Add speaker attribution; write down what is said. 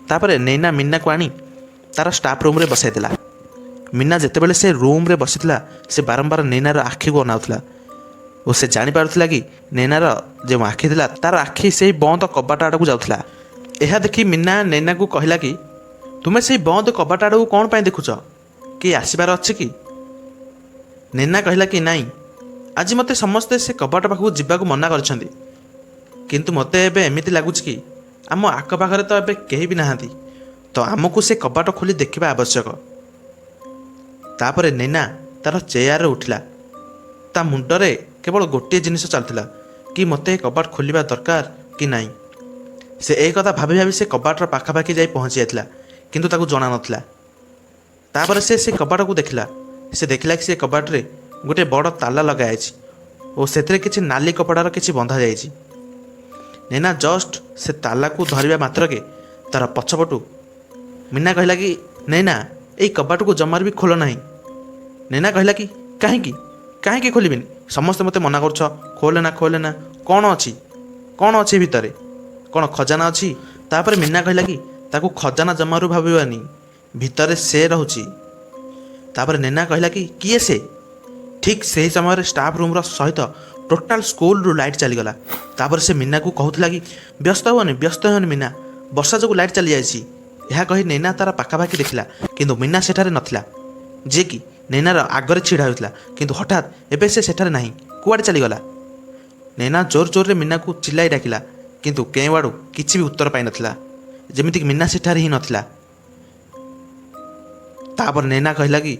Speaker 1: ତାପରେ ନୈନା ମିନାକୁ ଆଣି ତାର ଷ୍ଟାଫ୍ ରୁମ୍ରେ ବସାଇ ଦେଲା। ମିନା ଯେତେବେଳେ ସେ ରୁମ୍ରେ ବସିଥିଲା ସେ ବାରମ୍ବାର ନୈନାର ଆଖିକୁ ଅନାଉଥିଲା ଓ ସେ ଜାଣିପାରୁଥିଲା କି ନୈନାର ଯେଉଁ ଆଖି ଥିଲା ତାର ଆଖି ସେଇ ବନ୍ଦ କବାଟ ଆଡ଼କୁ ଯାଉଥିଲା। ଏହା ଦେଖି ମିନା ନୈନାକୁ କହିଲା କି ତୁମେ ସେଇ ବନ୍ଦ କବାଟ ଆଡ଼କୁ କ'ଣ ପାଇଁ ଦେଖୁଛ? କିଏ ଆସିବାର ଅଛି କି? ନୈନା କହିଲା କି ନାଇଁ, ଆଜି ମୋତେ ସମସ୍ତେ ସେ କବାଟ ପାଖକୁ ଯିବାକୁ ମନା କରିଛନ୍ତି, କିନ୍ତୁ ମୋତେ ଏବେ ଏମିତି ଲାଗୁଛି କି ଆମ ଆଖପାଖରେ ତ ଏବେ କେହି ବି ନାହାନ୍ତି, ତ ଆମକୁ ସେ କବାଟ ଖୋଲି ଦେଖିବା ଆବଶ୍ୟକ। ତାପରେ ନୈନା ତାର ଚେୟାରରେ ଉଠିଲା। ତା ମୁଣ୍ଡରେ କେବଳ ଗୋଟିଏ ଜିନିଷ ଚାଲିଥିଲା କି ମୋତେ ଏ କବାଟ ଖୋଲିବା ଦରକାର କି ନାହିଁ। ସେ ଏହି କଥା ଭାବି ଭାବି ସେ କବାଟର ପାଖାପାଖି ଯାଇ ପହଞ୍ଚି ଯାଇଥିଲା, କିନ୍ତୁ ତାକୁ ଜଣା ନଥିଲା। ତାପରେ ସେ କବାଟକୁ ଦେଖିଲା। ସେ ଦେଖିଲା କି ସେ କବାଟରେ ଗୋଟିଏ ବଡ଼ ତାଲା ଲଗାଯାଇଛି ଓ ସେଥିରେ କିଛି ନାଲି କପଡ଼ାର କିଛି ବନ୍ଧା ଯାଇଛି। ନୈନା ଜଷ୍ଟ ସେ ତାଲାକୁ ଧରିବା ମାତ୍ରକେ ତାର ପଛପଟୁ ମିନା କହିଲା କି ନୈନା ଏଇ କବାଟକୁ ଜମାରୁ ବି ଖୋଲ ନାହିଁ। ନୈନା କହିଲା କି କାହିଁକି କାହିଁକି ଖୋଲିବିନି? ସମସ୍ତେ ମୋତେ ମନା କରୁଛ ଖୋଲେ ନା ଖୋଲେ ନା। କ'ଣ ଅଛି ଭିତରେ? କ'ଣ ଖଜାନା ଅଛି? ତାପରେ ମିନା କହିଲା କି ତାକୁ ଖଜାନା ଜମାରୁ ଭାବିବାନି, ଭିତରେ ସେ ରହୁଛି। ତାପରେ ନୈନା କହିଲା କି କିଏ ସେ? ଠିକ୍ ସେହି ସମୟରେ ଷ୍ଟାଫ୍ ରୁମ୍ର ସହିତ ଟୋଟାଲ ସ୍କୁଲରୁ ଲାଇଟ୍ ଚାଲିଗଲା। ତାପରେ ସେ ମିନାକୁ କହୁଥିଲା କି ବ୍ୟସ୍ତ ହୁଅନି ମିନା, ବର୍ଷା ଯୋଗୁଁ ଲାଇଟ୍ ଚାଲିଯାଇଛି। ଏହା କହି ନୈନା ତାର ପାଖାପାଖି ଦେଖିଲା, କିନ୍ତୁ ମିନା ସେଠାରେ ନଥିଲା, ଯିଏକି ନୈନାର ଆଗରେ ଛିଡ଼ା ହୋଇଥିଲା। କିନ୍ତୁ ହଠାତ୍ ଏବେ ସେ ସେଠାରେ ନାହିଁ, କୁଆଡ଼େ ଚାଲିଗଲା? ନୈନା ଜୋର ଜୋରରେ ମିନାକୁ ଚିଲ୍ଲାଇ ଡାକିଲା, କିନ୍ତୁ କେଉଁଆଡ଼ୁ କିଛି ବି ଉତ୍ତର ପାଇନଥିଲା, ଯେମିତିକି ମିନା ସେଠାରେ ହିଁ ନଥିଲା। ତାପରେ ନୈନା କହିଲା କି